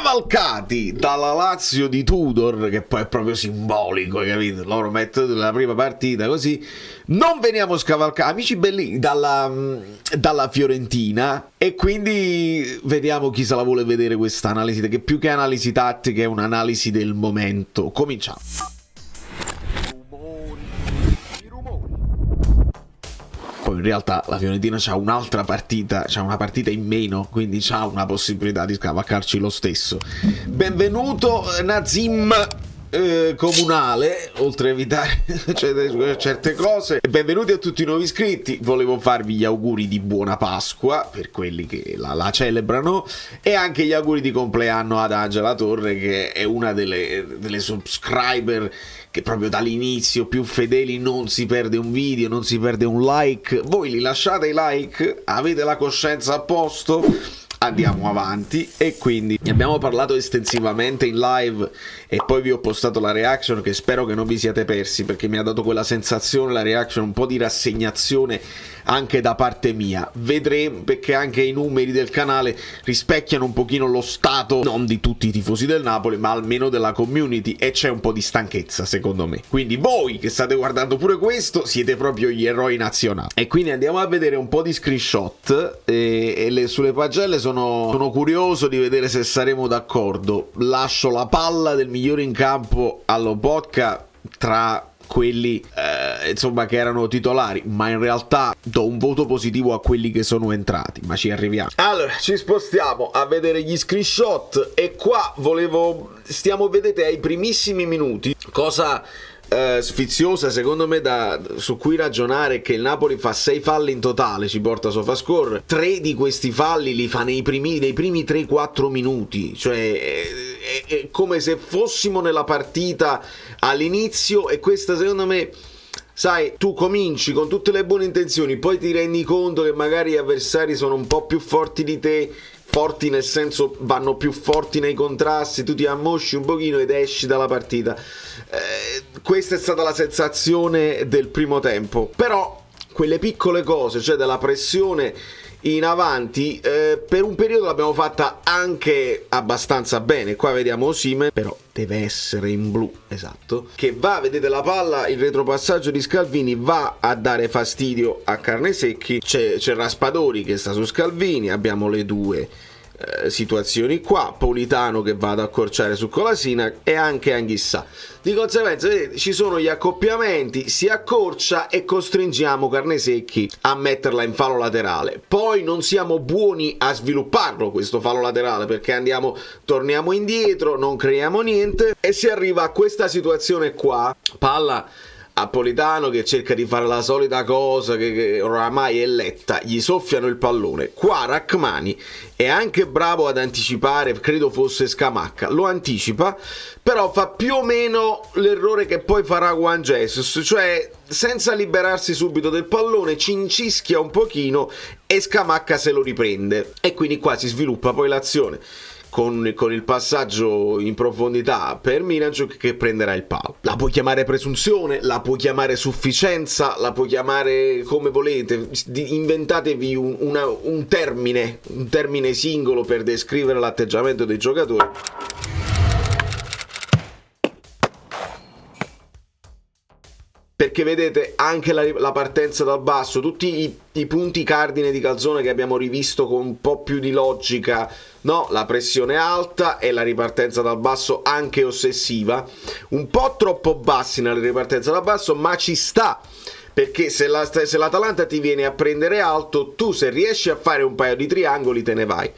scavalcati dalla Lazio di Tudor, che poi è proprio simbolico, capito? Loro mettono la prima partita così. Non veniamo scavalcati, amici belli, dalla Fiorentina, e quindi vediamo chi se la vuole vedere questa analisi, che più che analisi tattica è un'analisi del momento. Cominciamo. Poi in realtà la Fiorentina c'ha un'altra partita, c'ha una partita in meno, quindi c'ha una possibilità di scavalcarci lo stesso. Benvenuto Nazim Comunale, oltre a evitare certe cose. Benvenuti a tutti i nuovi iscritti. Volevo farvi gli auguri di buona Pasqua per quelli che la celebrano, e anche gli auguri di compleanno ad Angela Torre, che è una delle subscriber che proprio dall'inizio più fedeli. Non si perde un video, non si perde un like. Voi li lasciate i like? Avete la coscienza a posto? Andiamo avanti. E quindi ne abbiamo parlato estensivamente in live, e poi vi ho postato la reaction che spero che non vi siate persi, perché mi ha dato quella sensazione, la reaction, un po' di rassegnazione anche da parte mia. Vedremo, perché anche i numeri del canale rispecchiano un pochino lo stato non di tutti i tifosi del Napoli, ma almeno della community, e c'è un po' di stanchezza secondo me. Quindi voi che state guardando pure questo siete proprio gli eroi nazionali. E quindi andiamo a vedere un po' di screenshot, sulle pagelle sono curioso di vedere se saremo d'accordo. Lascio la palla del migliore in campo allo Botka tra quelli insomma che erano titolari, ma in realtà do un voto positivo a quelli che sono entrati, ma ci arriviamo. Allora ci spostiamo a vedere gli screenshot, e qua stiamo, vedete, ai primissimi minuti, cosa sfiziosa secondo me su cui ragionare, che il Napoli fa 6 falli in totale, ci porta SofaScore. 3 di questi falli li fa nei primi 3-4 minuti, cioè è come se fossimo nella partita all'inizio, e questa secondo me, sai, tu cominci con tutte le buone intenzioni, poi ti rendi conto che magari gli avversari sono un po' più forti di te, forti nel senso vanno più forti nei contrasti, tu ti ammosci un pochino ed esci dalla partita. Questa è stata la sensazione del primo tempo, però quelle piccole cose, cioè della pressione in avanti, per un periodo l'abbiamo fatta anche abbastanza bene. Qua vediamo Osimhen, però deve essere in blu, esatto, che vedete la palla, il retropassaggio di Scalvini va a dare fastidio a Carnesecchi, c'è Raspadori che sta su Scalvini, abbiamo le due situazioni qua, Politano che va ad accorciare su Kolasinac e anche Anghissà. Di conseguenza, vedete, ci sono gli accoppiamenti, si accorcia e costringiamo Carnesecchi a metterla in fallo laterale. Poi non siamo buoni a svilupparlo questo fallo laterale, perché torniamo indietro, non creiamo niente, e si arriva a questa situazione qua. Palla a Politano che cerca di fare la solita cosa che oramai è letta, gli soffiano il pallone. Qua Rachmani è anche bravo ad anticipare, credo fosse Scamacca, lo anticipa, però fa più o meno l'errore che poi farà Juan Jesus, cioè senza liberarsi subito del pallone cincischia un pochino e Scamacca se lo riprende, e quindi qua si sviluppa poi l'azione con il passaggio in profondità per Miranchuk, che prenderà il palo. La puoi chiamare presunzione, la puoi chiamare sufficienza, la puoi chiamare come volete, inventatevi un termine singolo per descrivere l'atteggiamento dei giocatori. Perché vedete anche la partenza dal basso, tutti i punti cardine di Calzone che abbiamo rivisto con un po' più di logica, no? La pressione alta e la ripartenza dal basso anche ossessiva, un po' troppo bassi nella ripartenza dal basso, ma ci sta, perché se l'Atalanta ti viene a prendere alto, tu se riesci a fare un paio di triangoli te ne vai.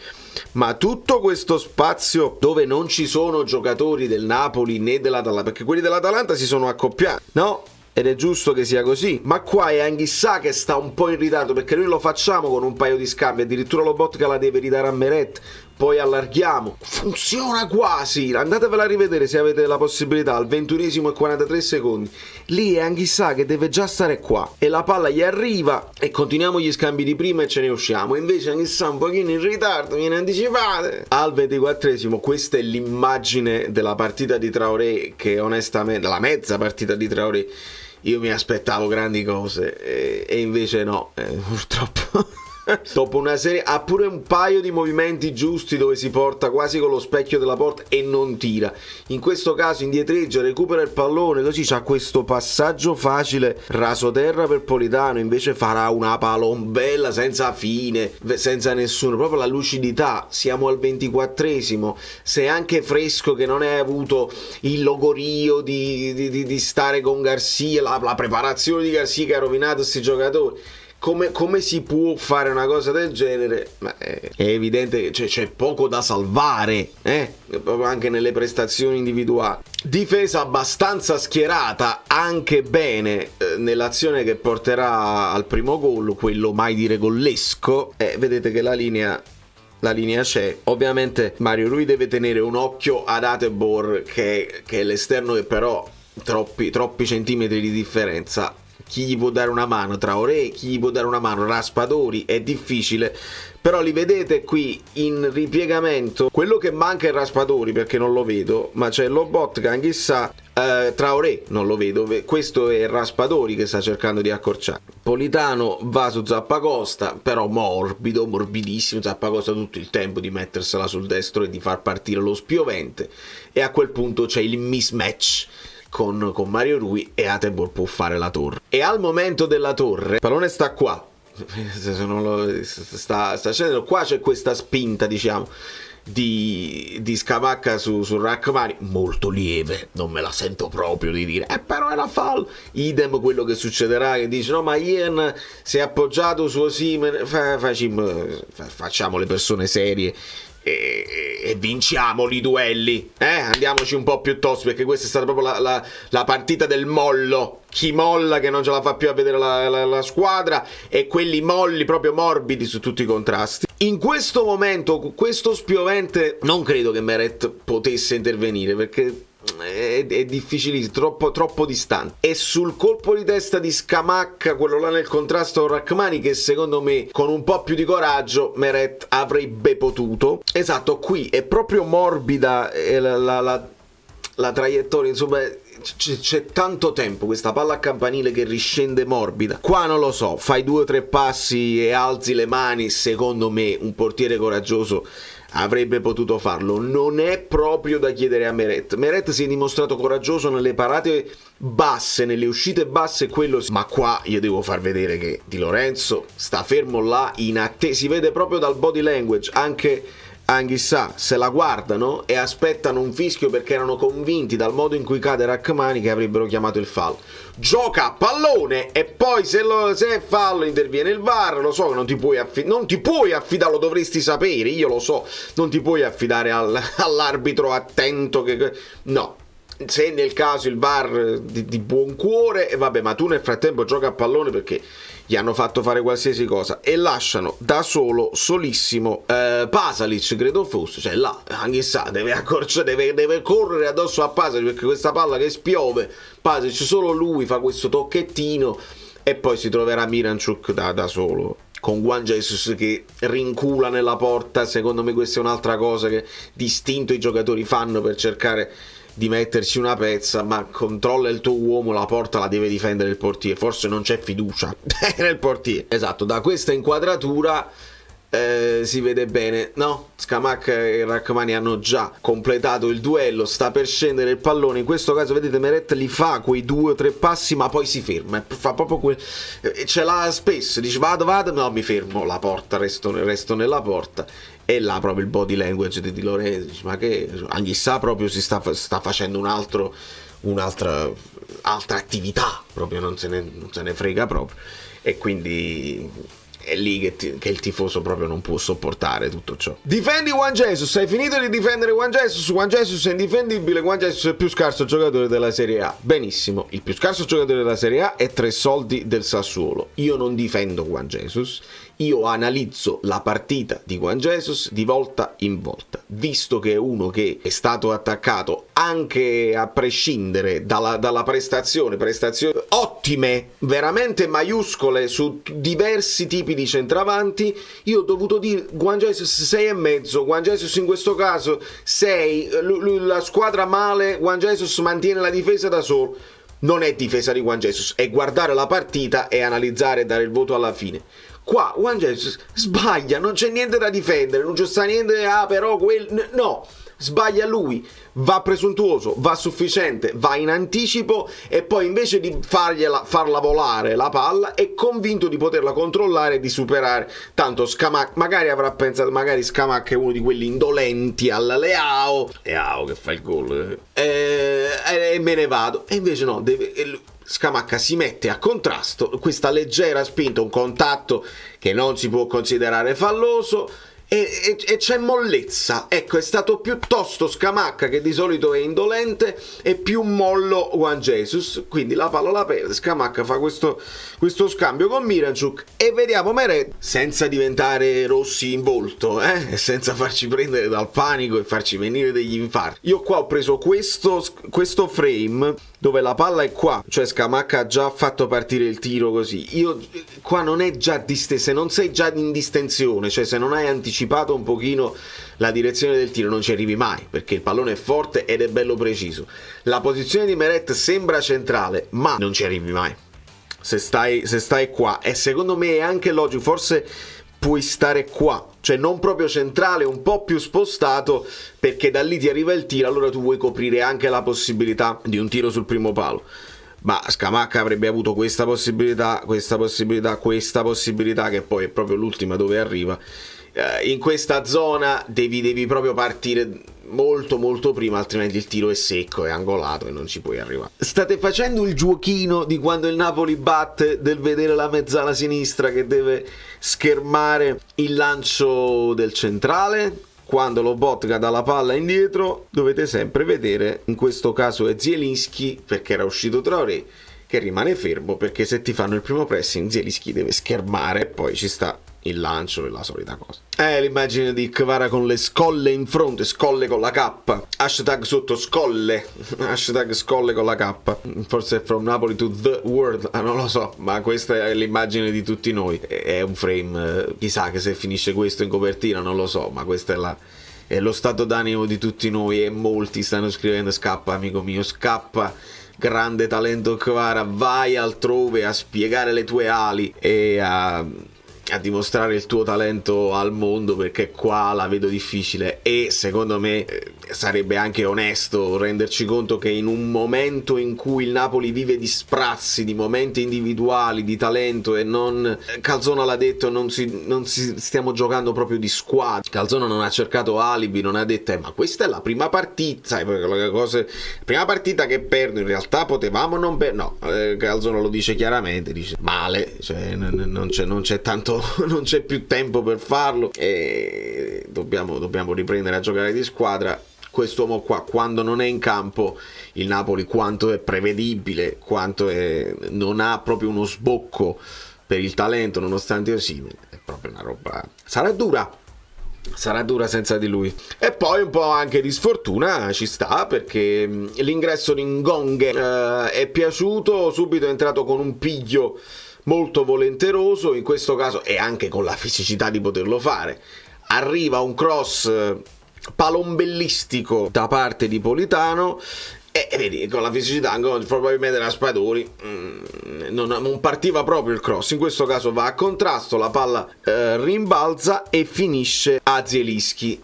Ma tutto questo spazio dove non ci sono giocatori del Napoli né dell'Atalanta, perché quelli dell'Atalanta si sono accoppiati, no? Ed è giusto che sia così, ma qua è Anghissà che sta un po' in ritardo, perché noi lo facciamo con un paio di scambi, addirittura Lobotka la deve ridare a Meret, poi allarghiamo, funziona quasi, andatevela a rivedere se avete la possibilità, al 21esimo e 43 secondi, lì è Anghissà che deve già stare qua, e la palla gli arriva, e continuiamo gli scambi di prima e ce ne usciamo, invece Anghissà un pochino in ritardo, viene anticipato. Al 24esimo, questa è l'immagine della partita di Traoré, che onestamente, la mezza partita di Traoré, io mi aspettavo grandi cose, e invece no, purtroppo Dopo una serie ha pure un paio di movimenti giusti dove si porta quasi con lo specchio della porta e non tira. In questo caso indietreggia, recupera il pallone, così c'ha questo passaggio facile rasoterra per Politano, invece farà una palombella senza fine, senza nessuno, proprio la lucidità. Siamo al 24esimo, sei anche fresco che non hai avuto il logorio di stare con Garcia, la preparazione di Garcia che ha rovinato questi giocatori. Come si può fare una cosa del genere? Ma è evidente che c'è poco da salvare, proprio anche nelle prestazioni individuali. Difesa abbastanza schierata, anche bene nell'azione che porterà al primo gol, quello mai dire gollesco. Vedete che la linea c'è. Ovviamente Mario Rui deve tenere un occhio ad Atebor, che è l'esterno, che però troppi centimetri di differenza. Chi gli può dare una mano? Traoré, chi gli può dare una mano? Raspadori, è difficile, però li vedete qui in ripiegamento. Quello che manca è Raspadori, perché non lo vedo, ma c'è Lobotka, Anghissà, Traoré non lo vedo, questo è Raspadori che sta cercando di accorciare. Politano va su Zappacosta, però morbidissimo. Zappacosta tutto il tempo di mettersela sul destro e di far partire lo spiovente, e a quel punto c'è il mismatch con Mario Rui, e Atebor può fare la torre. E al momento della torre il pallone sta qua, sta scendendo qua, c'è questa spinta, diciamo, di Scamacca su Rrahmani, molto lieve, non me la sento proprio di dire però era fallo. Idem quello che succederà, che dice no, ma Ian si è appoggiato su Osimhen. Facciamo le persone serie e vinciamo i duelli, andiamoci un po' più tosti, perché questa è stata proprio la partita del mollo. Chi molla, che non ce la fa più a vedere la squadra, e quelli molli proprio morbidi su tutti i contrasti. In questo momento, questo spiovente, non credo che Meret potesse intervenire, perché è difficilissimo, troppo distante. E sul colpo di testa di Scamacca, quello là nel contrasto con Rrahmani, che secondo me con un po' più di coraggio Meret avrebbe potuto. Esatto, qui è proprio morbida la traiettoria, insomma c'è tanto tempo questa palla a campanile che riscende morbida. Qua non lo so, fai 2 o 3 passi e alzi le mani, secondo me un portiere coraggioso avrebbe potuto farlo. Non è proprio da chiedere a Meret si è dimostrato coraggioso nelle parate basse, nelle uscite basse, quello sì. Ma qua io devo far vedere che Di Lorenzo sta fermo là in attesa, si vede proprio dal body language, anche Anghissà se la guardano e aspettano un fischio, perché erano convinti dal modo in cui cade Rrahmani che avrebbero chiamato il fallo. Gioca pallone e poi se è fallo interviene il VAR. Lo so che non ti puoi affidare, lo dovresti sapere, io lo so, non ti puoi affidare all'arbitro attento no. Se nel caso il VAR di buon cuore, e vabbè, ma tu nel frattempo gioca a pallone, perché gli hanno fatto fare qualsiasi cosa, e lasciano da solissimo Pasalic, credo fosse, cioè là, Anghissà deve correre addosso a Pasalic, perché questa palla che spiove, Pasalic solo lui fa questo tocchettino, e poi si troverà Miranchuk da solo con Juan Jesus che rincula nella porta. Secondo me questa è un'altra cosa che distinto i giocatori fanno per cercare di metterci una pezza, ma controlla il tuo uomo, la porta la deve difendere il portiere, forse non c'è fiducia nel portiere. Esatto, da questa inquadratura si vede bene, no? Scamacca e Rrahmani hanno già completato il duello, sta per scendere il pallone. In questo caso vedete Meret li fa quei 2 o 3 passi, ma poi si ferma, fa proprio ce l'ha spesso, dice vado, no, mi fermo, la porta, resto nella porta. E là proprio il body language di Di Lorenzo, dice, ma che Anghissà proprio si sta facendo un'altra attività, proprio non se ne frega proprio, e quindi è lì che il tifoso proprio non può sopportare tutto ciò. Difendi Juan Jesus, hai finito di difendere Juan Jesus è indifendibile, Juan Jesus è il più scarso giocatore della Serie A. Benissimo, il più scarso giocatore della Serie A è 3 soldi del Sassuolo. Io non difendo Juan Jesus, io analizzo la partita di Juan Jesus di volta in volta, visto che è uno che è stato attaccato anche a prescindere dalla prestazioni ottime, veramente maiuscole su diversi tipi di centravanti. Io ho dovuto dire Juan Jesus 6,5, Juan Jesus in questo caso 6, la squadra male, Juan Jesus mantiene la difesa da solo. Non è difesa di Juan Jesus, è guardare la partita e analizzare e dare il voto alla fine. Qua Juan Jesus sbaglia, non c'è niente da difendere, non c'è sta niente, però no, sbaglia lui, va presuntuoso, va sufficiente, va in anticipo e poi invece di farla volare la palla è convinto di poterla controllare e di superare. Tanto Scamacca magari avrà pensato, magari Scamacca è uno di quelli indolenti alla Leao che fa il gol e me ne vado, e invece no, Scamacca si mette a contrasto, questa leggera spinta, un contatto che non si può considerare falloso, e c'è mollezza. Ecco, è stato piuttosto Scamacca, che di solito è indolente, e più mollo Juan Jesus, quindi la palla la perde, Scamacca fa questo scambio con Miranchuk e vediamo Meret, senza diventare rossi in volto, senza farci prendere dal panico e farci venire degli infarti. Io qua ho preso questo frame dove la palla è qua, cioè Scamacca ha già fatto partire il tiro così. Io qua non è già se non sei già in distensione, cioè se non hai anticipato un pochino la direzione del tiro, non ci arrivi mai, perché il pallone è forte ed è bello preciso. La posizione di Meret sembra centrale, ma non ci arrivi mai se stai qua, e secondo me è anche logico, forse puoi stare qua, cioè non proprio centrale, un po' più spostato, perché da lì ti arriva il tiro, allora tu vuoi coprire anche la possibilità di un tiro sul primo palo. Ma Scamacca avrebbe avuto questa possibilità, che poi è proprio l'ultima dove arriva. In questa zona devi proprio partire molto molto prima, altrimenti il tiro è secco, è angolato e non ci puoi arrivare. State facendo il giochino di quando il Napoli batte, del vedere la mezzala sinistra che deve schermare il lancio del centrale. Quando Lobotka dà la palla indietro, dovete sempre vedere, in questo caso è Zielinski, perché era uscito Traoré, che rimane fermo, perché se ti fanno il primo pressing Zielinski deve schermare e poi ci sta il lancio e la solita cosa. L'immagine di Kvara con le scolle in fronte, scolle con la K, hashtag sotto scolle, hashtag scolle con la K, forse è from Napoli to the world, non lo so, ma questa è l'immagine di tutti noi, è un frame, chissà che se finisce questo in copertina, non lo so, ma questa è lo stato d'animo di tutti noi, e molti stanno scrivendo: scappa amico mio, scappa, grande talento Kvara, vai altrove a spiegare le tue ali e a dimostrare il tuo talento al mondo, perché qua la vedo difficile. E secondo me sarebbe anche onesto renderci conto che in un momento in cui il Napoli vive di sprazzi, di momenti individuali, di talento, e non, Calzona l'ha detto, non si stiamo giocando proprio di squadra. Calzona non ha cercato alibi, non ha detto ma questa è la prima partita, sai, la prima partita che perdo, in realtà potevamo non no, Calzona lo dice chiaramente, dice male, cioè non c'è tanto, non c'è più tempo per farlo, e dobbiamo riprendere a giocare di squadra. Quest'uomo qua, quando non è in campo, il Napoli quanto è prevedibile, non ha proprio uno sbocco per il talento, nonostante Osimhen, è proprio una roba, sarà dura senza di lui. E poi un po' anche di sfortuna ci sta, perché l'ingresso di Ngonghe è piaciuto, subito è entrato con un piglio molto volenteroso, in questo caso, e anche con la fisicità di poterlo fare. Arriva un cross palombellistico da parte di Politano e vedi, con la fisicità probabilmente Raspadori non partiva proprio il cross, in questo caso va a contrasto, la palla rimbalza e finisce a Zielinski.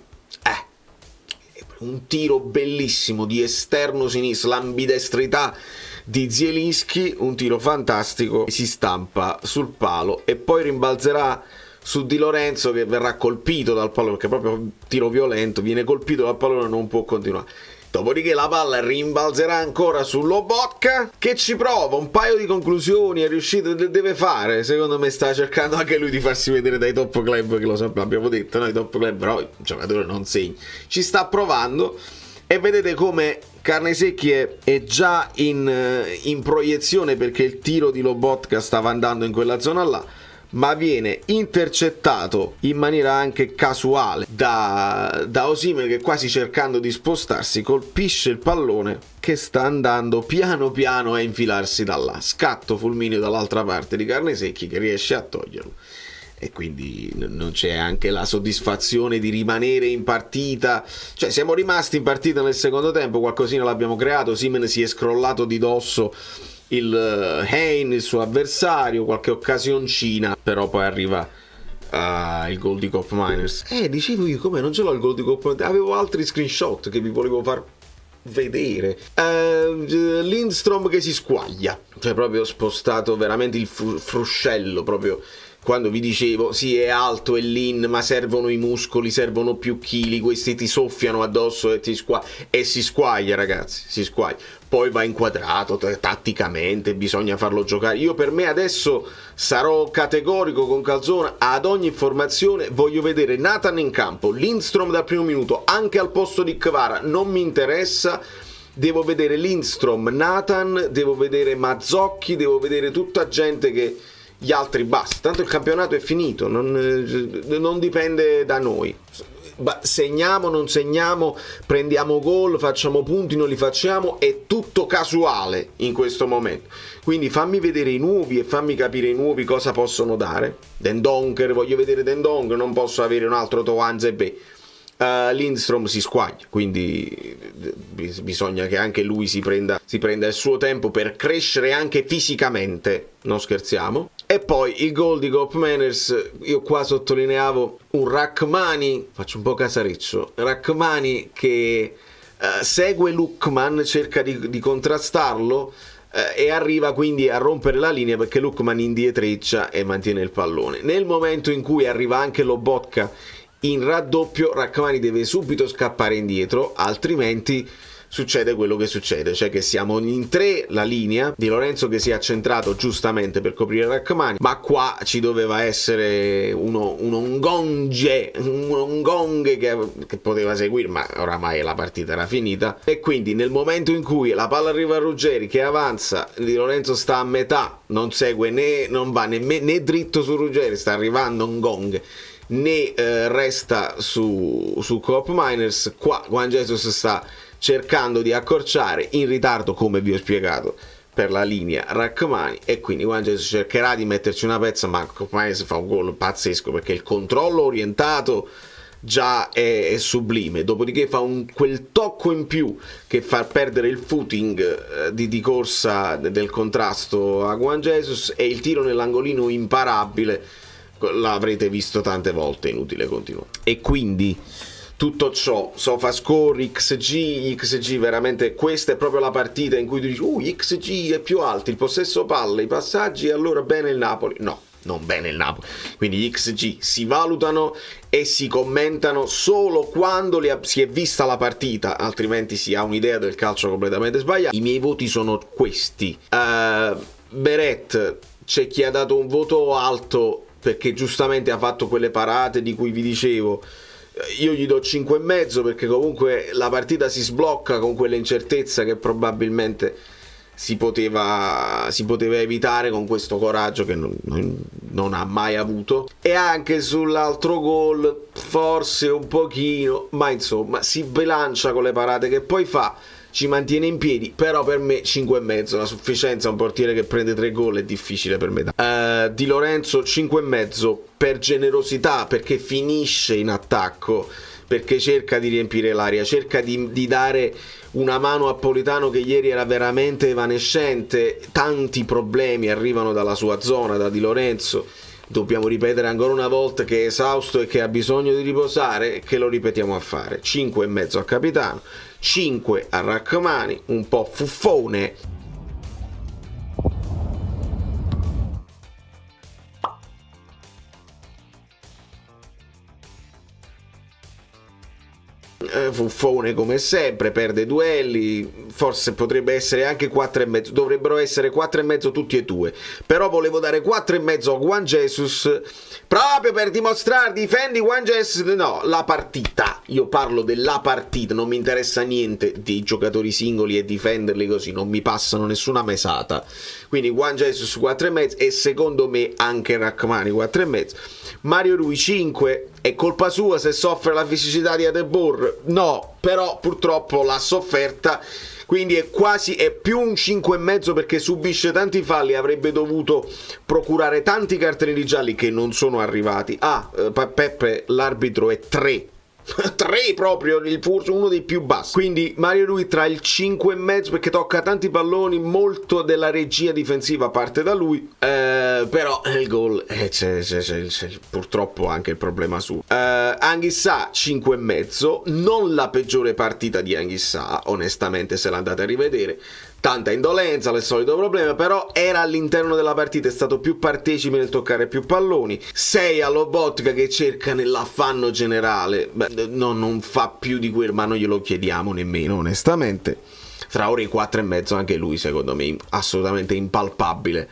Un tiro bellissimo di esterno sinistro, l'ambidestrità di Zielinski, un tiro fantastico, si stampa sul palo e poi rimbalzerà su Di Lorenzo, che verrà colpito dal pallone, perché proprio tiro violento, viene colpito dal pallone e non può continuare. Dopodiché la palla rimbalzerà ancora su Lobotka, che ci prova un paio di conclusioni, è riuscito, deve fare, secondo me sta cercando anche lui di farsi vedere dai top club, che lo abbiamo detto, noi top club, però il giocatore non segna, ci sta provando, e vedete come Carnesecchi è già in proiezione, perché il tiro di Lobotka stava andando in quella zona là, ma viene intercettato in maniera anche casuale da Osimhen, che quasi cercando di spostarsi colpisce il pallone che sta andando piano piano a infilarsi da là, scatto fulmineo dall'altra parte di Carnesecchi che riesce a toglierlo, e quindi non c'è anche la soddisfazione di rimanere in partita, cioè siamo rimasti in partita nel secondo tempo, qualcosina l'abbiamo creato, Osimhen si è scrollato di dosso il Hayne, il suo avversario, qualche occasioncina, però poi arriva il gol di Cop Miners. Dicevo io, come non ce l'ho il gol di Cop Miners? Avevo altri screenshot che vi volevo far vedere. Lindstrom che si squaglia, cioè proprio spostato veramente il fruscello, proprio quando vi dicevo sì è alto e lean ma servono i muscoli, servono più chili, questi ti soffiano addosso e si squaglia, ragazzi, si squaglia. Poi va inquadrato tatticamente, bisogna farlo giocare. Io per me adesso sarò categorico con Calzona, ad ogni informazione voglio vedere Nathan in campo, Lindstrom dal primo minuto, anche al posto di Kvara, non mi interessa. Devo vedere Lindstrom, Nathan, devo vedere Mazzocchi, devo vedere tutta gente che gli altri basta, tanto il campionato è finito, non dipende da noi. Segniamo, non segniamo, prendiamo gol, facciamo punti, non li facciamo, è tutto casuale in questo momento. Quindi fammi vedere i nuovi e fammi capire i nuovi cosa possono dare. Dendonker, voglio vedere Dendonker, non posso avere un altro Toanzebe. Lindstrom si squaglia, quindi bisogna che anche lui si prenda il suo tempo per crescere anche fisicamente, non scherziamo. E poi il gol di Cop Manners, io qua sottolineavo un Rachmani, faccio un po' casareccio, Rachmani che segue Lookman, cerca di contrastarlo e arriva quindi a rompere la linea perché Lookman indietreggia e mantiene il pallone. Nel momento in cui arriva anche Lobotka in raddoppio, Rachmani deve subito scappare indietro, altrimenti succede quello che succede, cioè che siamo in tre, la linea Di Lorenzo che si è accentrato giustamente per coprire Rachmani, ma qua ci doveva essere un gong che poteva seguire, ma oramai la partita era finita. E quindi nel momento in cui la palla arriva a Ruggeri che avanza, Di Lorenzo sta a metà, non segue non va né dritto su Ruggeri, sta arrivando un gong, né resta su Cop Miners. Qua Juan Jesus sta cercando di accorciare, in ritardo come vi ho spiegato per la linea Rachmani, e quindi Juan Jesus cercherà di metterci una pezza, ma Cop Miners fa un gol pazzesco perché il controllo orientato già è sublime, dopodiché fa quel tocco in più che fa perdere il footing di corsa del contrasto a Juan Jesus, e il tiro nell'angolino imparabile l'avrete visto tante volte, inutile continuare. E quindi tutto ciò, SofaScore, XG veramente questa è proprio la partita in cui tu dici XG è più alto, il possesso palla, i passaggi, allora bene il Napoli. No, non bene il Napoli. Quindi gli XG si valutano e si commentano solo quando si è vista la partita, altrimenti si ha un'idea del calcio completamente sbagliata. I miei voti sono questi. Beret, c'è chi ha dato un voto alto perché giustamente ha fatto quelle parate di cui vi dicevo. Io gli do 5,5 perché comunque la partita si sblocca con quella incertezza che probabilmente si poteva evitare con questo coraggio che non ha mai avuto. E anche sull'altro gol forse un pochino, ma insomma si bilancia con le parate che poi fa, ci mantiene in piedi, però per me 5,5, la sufficienza. Un portiere che prende 3 gol è difficile per me. Di Lorenzo 5,5 per generosità, perché finisce in attacco, perché cerca di riempire l'area, cerca di dare una mano a Politano che ieri era veramente evanescente. Tanti problemi arrivano dalla sua zona, da Di Lorenzo. Dobbiamo ripetere ancora una volta che è esausto e che ha bisogno di riposare, e che lo ripetiamo a fare. 5,5 a capitano, 5 a Rachmani, un po' fuffone. Fuffone come sempre, perde duelli, forse potrebbe essere anche 4,5, dovrebbero essere 4,5 tutti e due, però volevo dare 4,5 a Juan Jesus proprio per dimostrare, difendi Juan Jesus. No, la partita, io parlo della partita, non mi interessa niente dei giocatori singoli e difenderli così, non mi passano nessuna mesata. Quindi Juan Jesus 4,5 e secondo me anche Rachmani 4,5. Mario Rui 5, è colpa sua se soffre la fisicità di Adebor? No, però purtroppo l'ha sofferta, quindi è più un 5,5 perché subisce tanti falli, avrebbe dovuto procurare tanti cartellini gialli che non sono arrivati. Peppe, l'arbitro è 3 3 proprio, forse uno dei più bassi. Quindi Mario Rui tra il 5,5, perché tocca tanti palloni, molto della regia difensiva parte da lui, però il gol c'è purtroppo anche il problema suo. Anghissà 5,5, non la peggiore partita di Anghissà, onestamente, se l'andate a rivedere. Tanta indolenza, il solito problema, però era all'interno della partita, è stato più partecipe nel toccare più palloni. 6 a Lobotka, che cerca nell'affanno generale, non fa più di quel, ma non glielo chiediamo nemmeno, onestamente. Traoré 4,5, anche lui secondo me assolutamente impalpabile.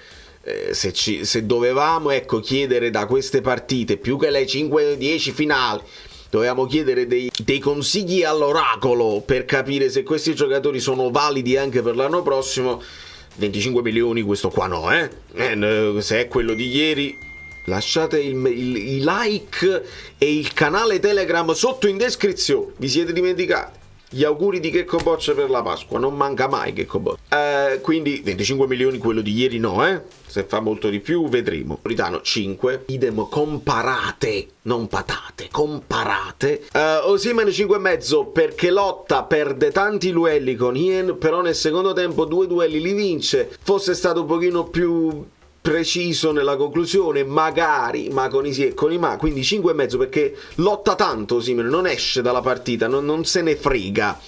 Se dovevamo, ecco, chiedere da queste partite, più che le 5-10 finali, dovevamo chiedere dei consigli all'oracolo per capire se questi giocatori sono validi anche per l'anno prossimo. 25 milioni questo qua no, se è quello di ieri, lasciate i like e il canale Telegram sotto in descrizione. Vi siete dimenticati gli auguri di Checco Boccia per la Pasqua, non manca mai Checco Boccia. Quindi 25 milioni quello di ieri no, se fa molto di più vedremo. Napolitano 5, idem, comparate, non patate, comparate. Osimhen 5,5 perché lotta, perde tanti duelli con Hien, però nel secondo tempo 2 duelli li vince. Fosse stato un pochino più preciso nella conclusione, magari, ma con i sì e con i ma, quindi 5,5 perché lotta tanto Osimhen, non esce dalla partita, non se ne frega,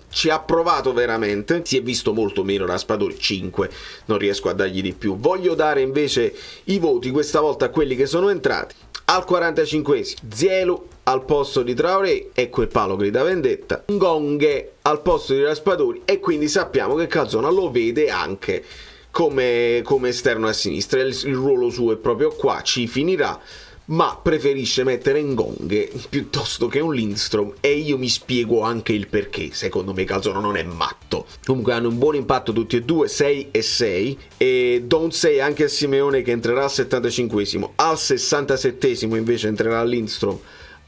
ci ha provato veramente. Si è visto molto meno Raspadori, 5, non riesco a dargli di più. Voglio dare invece i voti questa volta a quelli che sono entrati. Al 45esimo Zielu al posto di Traoré, e quel palo grida vendetta. Ngonghe al posto di Raspadori, e quindi sappiamo che Calzona lo vede anche come esterno a sinistra. Il ruolo suo è proprio qua, ci finirà, ma preferisce mettere Ngonghe piuttosto che un Lindstrom, e io mi spiego anche il perché. Secondo me Calzona non è matto. Comunque hanno un buon impatto tutti e due, 6 e 6, e don't say anche a Simeone che entrerà al 75esimo. Al 67esimo invece entrerà Lindstrom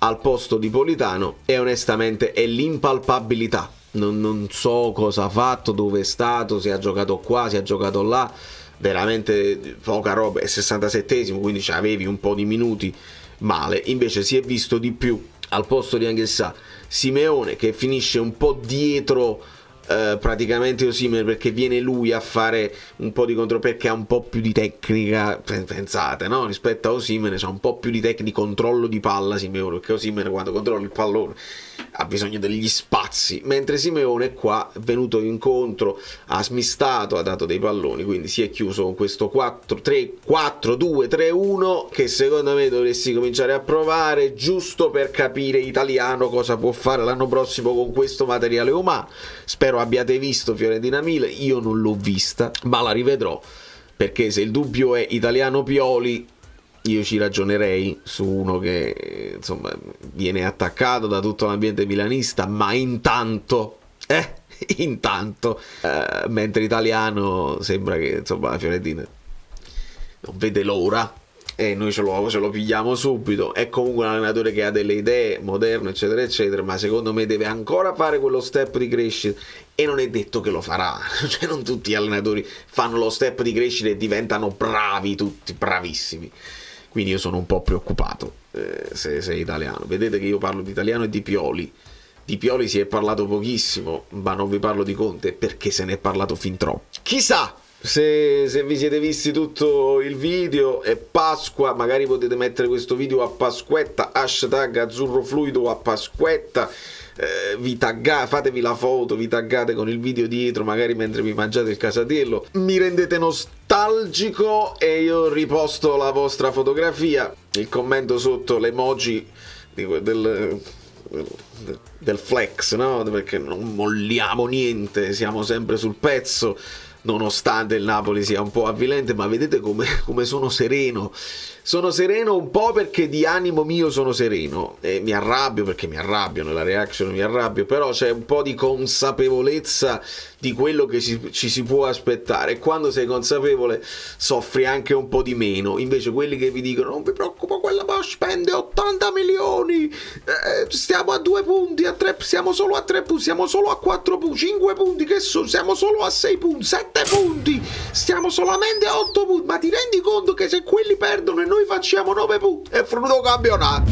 al posto di Politano, e onestamente è l'impalpabilità. Non so cosa ha fatto, dove è stato, se ha giocato qua, se ha giocato là, veramente poca roba. È 67esimo, quindi avevi un po' di minuti male. Invece si è visto di più al posto di Anghissà Simeone, che finisce un po' dietro praticamente Osimhen, perché viene lui a fare un po' di contro, perché ha un po' più di tecnica, pensate, no? Rispetto a Osimhen c'ha un po' più di tecnica, controllo di palla Simeone, perché Osimhen quando controlla il pallone ha bisogno degli spazi, mentre Simeone qua è venuto incontro, ha smistato, ha dato dei palloni, quindi si è chiuso con questo 4-2-3-1 che secondo me dovresti cominciare a provare, giusto per capire Italiano cosa può fare l'anno prossimo con questo materiale umano. Spero abbiate visto Fiorentina-Milan, io non l'ho vista, ma la rivedrò, perché se il dubbio è Italiano-Pioli, io ci ragionerei su uno che insomma viene attaccato da tutto l'ambiente milanista, ma intanto mentre Italiano sembra che insomma la Fiorentina non vede l'ora, e noi ce lo pigliamo subito. È comunque un allenatore che ha delle idee, moderno eccetera eccetera, ma secondo me deve ancora fare quello step di crescita, e non è detto che lo farà. Cioè non tutti gli allenatori fanno lo step di crescita e diventano bravi, tutti bravissimi. Quindi io sono un po' preoccupato se è Italiano. Vedete che io parlo di Italiano e di Pioli. Di Pioli si è parlato pochissimo, ma non vi parlo di Conte perché se ne è parlato fin troppo. Chissà se vi siete visti tutto il video. È Pasqua, magari potete mettere questo video a Pasquetta, hashtag azzurro fluido a Pasquetta. Vi taggate, fatevi la foto, vi taggate con il video dietro, magari mentre vi mangiate il casatiello, mi rendete nostalgico e io riposto la vostra fotografia, il commento sotto, l'emoji del flex, no? Perché non molliamo niente, siamo sempre sul pezzo, nonostante il Napoli sia un po' avvilente. Ma vedete come sono sereno. Sono sereno un po' perché di animo mio sono sereno, e mi arrabbio perché mi arrabbio, nella reaction mi arrabbio, però c'è un po' di consapevolezza di quello che ci si può aspettare, e quando sei consapevole soffri anche un po' di meno. Invece quelli che vi dicono non vi preoccupa, quella spende 80 milioni, stiamo a 2 punti, a 3, siamo solo a 3 punti, siamo solo a 4 punti, 5 punti che siamo solo a 6 punti, 7 punti, stiamo solamente a 8 punti, ma ti rendi conto che se quelli perdono e noi facciamo 9 punti è frutto campionato?